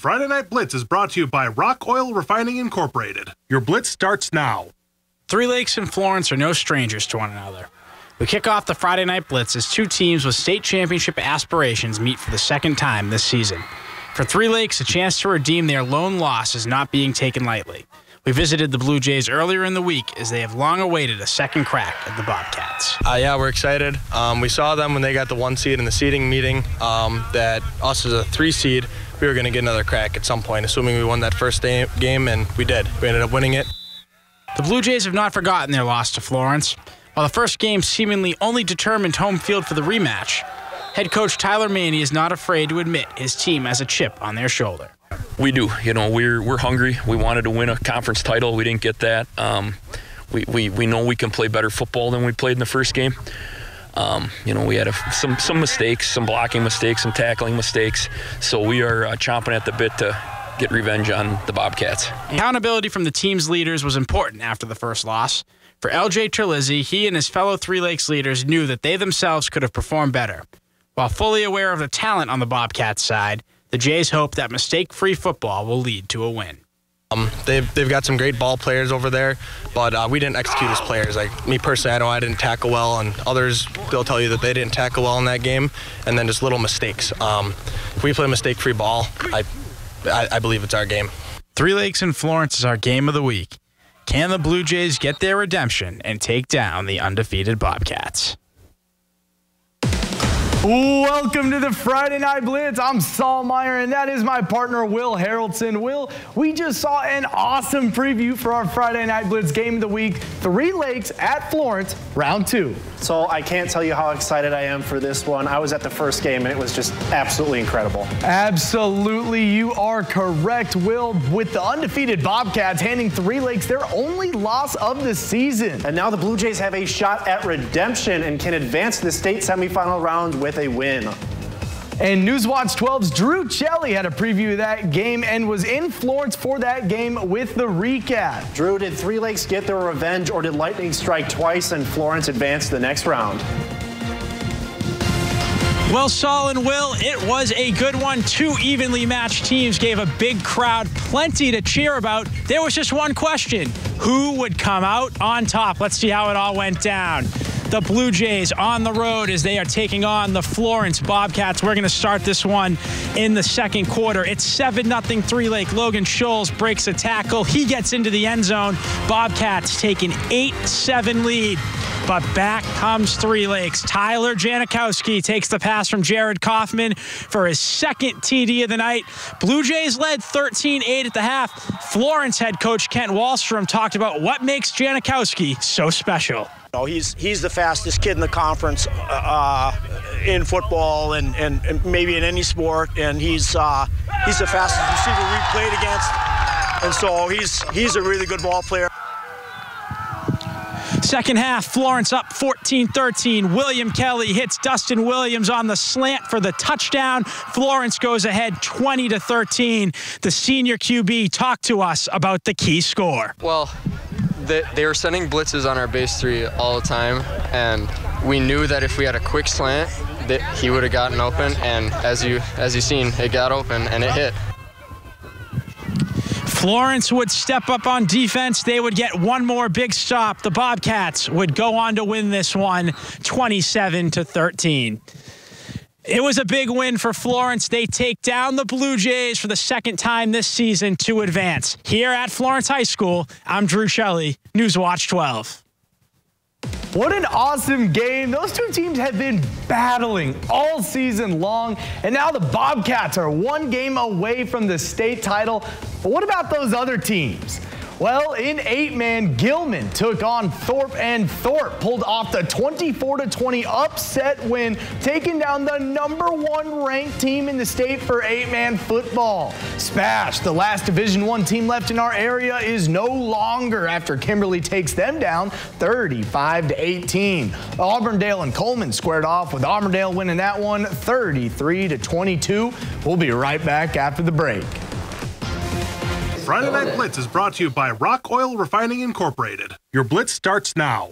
Friday Night Blitz is brought to you by Rock Oil Refining Incorporated. Your Blitz starts now. Three Lakes and Florence are no strangers to one another. We kick off the Friday Night Blitz as two teams with state championship aspirations meet for the second time this season. For Three Lakes, a chance to redeem their lone loss is not being taken lightly. We visited the Blue Jays earlier in the week as they have long awaited a second crack at the Bobcats. Yeah, we're excited. We saw them when they got the 1 seed in the seeding meeting, that us as a 3 seed, we were going to get another crack at some point, assuming we won that first game, and we did. We ended up winning it. The Blue Jays have not forgotten their loss to Florence. While the first game seemingly only determined home field for the rematch, head coach Tyler Maney is not afraid to admit his team has a chip on their shoulder. We do. We're hungry. We wanted to win a conference title. We didn't get that. We know we can play better football than we played in the first game. We had some mistakes, some blocking mistakes, some tackling mistakes. So we are chomping at the bit to get revenge on the Bobcats. Accountability from the team's leaders was important after the first loss. For L.J. Terlizzi, he and his fellow Three Lakes leaders knew that they themselves could have performed better. While fully aware of the talent on the Bobcats side, the Jays hope that mistake-free football will lead to a win. They've got some great ball players over there, but we didn't execute as players. Like me personally, I know I didn't tackle well, and others, they'll tell you that they didn't tackle well in that game, and then just little mistakes. If we play mistake-free ball, I believe it's our game. Three Lakes and Florence is our game of the week. Can the Blue Jays get their redemption and take down the undefeated Bobcats? Welcome to the Friday Night Blitz. I'm Saul Meyer, and that is my partner, Will Harrelson. Will, we just saw an awesome preview for our Friday Night Blitz game of the week, Three Lakes at Florence, round 2. So I can't tell you how excited I am for this one. I was at the first game, and it was just absolutely incredible. Absolutely, you are correct, Will. With the undefeated Bobcats handing Three Lakes their only loss of the season. And now the Blue Jays have a shot at redemption and can advance to the state semifinal round with a win. And Newswatch 12's Drew Shelley had a preview of that game and was in Florence for that game with the recap. Drew, did Three Lakes get their revenge, or did lightning strike twice and Florence advance to the next round? Well, Saul and Will, it was a good one. Two evenly matched teams gave a big crowd plenty to cheer about. There was just one question: who would come out on top? Let's see how it all went down. The Blue Jays on the road as they are taking on the Florence Bobcats. We're going to start this one in the second quarter. It's 7-0 Three Lake. Logan Scholes breaks a tackle. He gets into the end zone. Bobcats take an 8-7 lead. But back comes Three Lakes. Tyler Janikowski takes the pass from Jared Kaufman for his second TD of the night. Blue Jays led 13-8 at the half. Florence head coach Kent Wallstrom talked about what makes Janikowski so special. He's the fastest kid in the conference in football and maybe in any sport, and he's the fastest receiver we've played against, and so he's a really good ball player. Second half, Florence up 14-13. William Kelly hits Dustin Williams on the slant for the touchdown. Florence goes ahead 20-13. The senior QB talked to us about the key score. Well, they were sending blitzes on our base 3 all the time, and we knew that if we had a quick slant, that he would have gotten open, and as you seen, it got open and it hit. Florence would step up on defense. They would get one more big stop. The Bobcats would go on to win this one 27-13. It was a big win for Florence. They take down the Blue Jays for the second time this season to advance. Here at Florence High School, I'm Drew Shelley, Newswatch 12. What an awesome game. Those two teams have been battling all season long, and now the Bobcats are one game away from the state title. But what about those other teams? Well, in 8-man, Gilman took on Thorpe, and Thorpe pulled off the 24-20 upset win, taking down the #1 ranked team in the state for 8-man football. Spash, the last Division I team left in our area, is no longer after Kimberly takes them down 35-18. Auburndale and Coleman squared off, with Auburndale winning that one 33-22. We'll be right back after the break. Friday Night Blitz is brought to you by Rock Oil Refining Incorporated. Your Blitz starts now.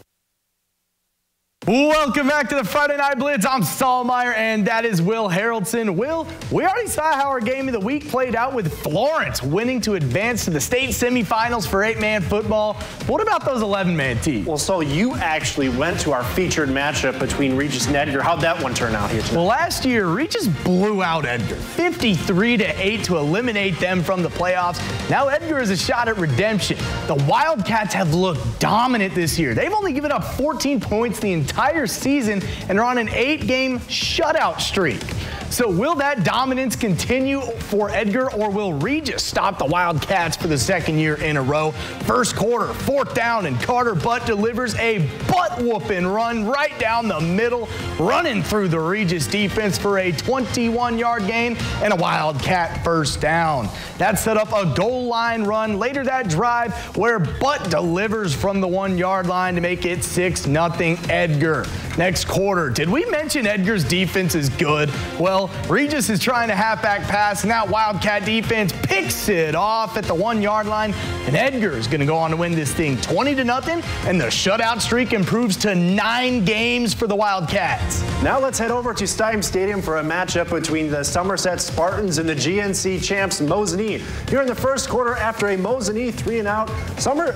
Welcome back to the Friday Night Blitz. I'm Stallmeyer, and that is Will Haraldson. Will, we already saw how our game of the week played out with Florence winning to advance to the state semifinals for 8-man football. What about those 11-man teams? Well, so you actually went to our featured matchup between Regis and Edgar. How'd that one turn out here tonight? Well, last year, Regis blew out Edgar, 53-8 to eliminate them from the playoffs. Now Edgar has a shot at redemption. The Wildcats have looked dominant this year. They've only given up 14 points the entire season and are on an 8-game shutout streak. So will that dominance continue for Edgar, or will Regis stop the Wildcats for the second year in a row? First quarter, 4th down, and Carter Butt delivers a butt-whooping run right down the middle, running through the Regis defense for a 21-yard gain and a Wildcat first down. That set up a goal line run later that drive where Butt delivers from the 1-yard line to make it 6-0 Edgar. Next quarter, did we mention Edgar's defense is good? Well, Regis is trying a halfback pass, and that Wildcat defense picks it off at the 1-yard line, and Edgar is going to go on to win this thing 20-0, and the shutout streak improves to 9 games for the Wildcats. Now let's head over to Stadium Stadium for a matchup between the Somerset Spartans and the GNC champs Mosinee. Here in the first quarter, after a Mosinee 3-and-out,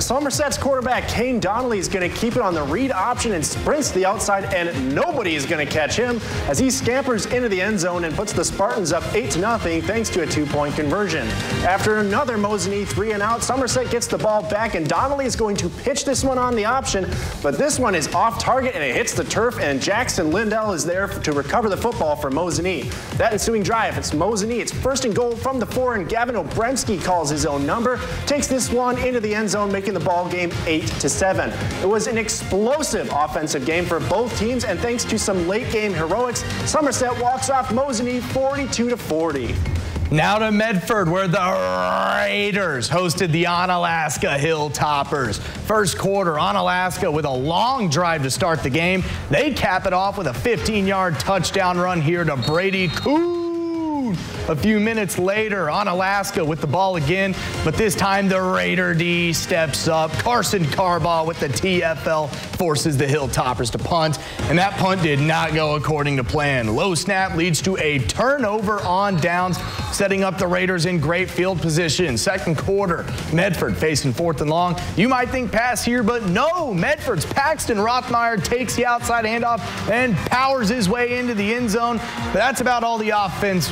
Somerset's quarterback Kane Donnelly is going to keep it on the read option and sprints to the outside, and nobody is going to catch him as he scampers into the end zone and puts the Spartans up 8-0 thanks to a 2-point conversion. After another Mosinee 3-and-out, Somerset gets the ball back, and Donnelly is going to pitch this one on the option, but this one is off target and it hits the turf, and Jackson Lindell is there to recover the football for Mosinee. That ensuing drive, it's Mosinee. It's 1st and goal from the 4, and Gavin Obremski calls his own number, takes this one into the end zone, making the ball game 8-7. It was an explosive offensive game for both teams, and thanks to some late game heroics, Somerset walks off Mosinee 42-40. Now to Medford, where the Raiders hosted the Onalaska Hilltoppers. First quarter, Onalaska with a long drive to start the game. They cap it off with a 15-yard touchdown run here to Brady Coon. A few minutes later, Onalaska with the ball again, but this time the Raider D steps up. Carson Carbaugh with the TFL forces the Hilltoppers to punt, and that punt did not go according to plan. Low snap leads to a turnover on downs, setting up the Raiders in great field position. Second quarter, Medford facing 4th and long. You might think pass here, but no. Medford's Paxton Rothmeyer takes the outside handoff and powers his way into the end zone. But that's about all the offense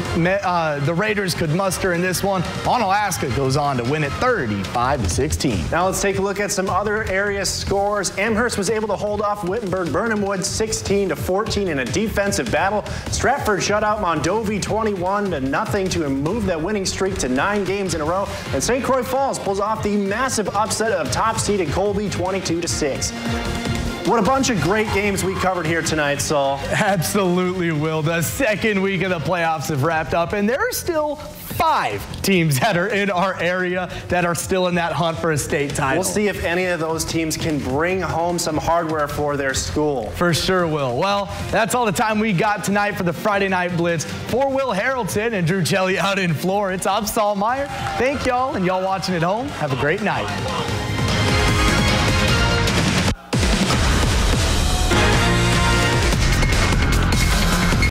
the Raiders could muster in this one. Onalaska goes on to win it 35-16. Now let's take a look at some other area scores. Amherst was able to hold off Wittenberg-Burnhamwood 16-14 in a defensive battle. Stratford shut out Mondovi 21-0 to move that winning streak to 9 games in a row. And St. Croix Falls pulls off the massive upset of top-seeded Colby 22-6. What a bunch of great games we covered here tonight, Saul. Absolutely, Will. The second week of the playoffs have wrapped up, and there are still 5 teams that are in our area that are still in that hunt for a state title. We'll see if any of those teams can bring home some hardware for their school. For sure, Will. Well, that's all the time we got tonight for the Friday Night Blitz. For Will Haraldson and Drew Kelly out in Florence, I'm Saul Meyer. Thank y'all, and y'all watching at home, have a great night.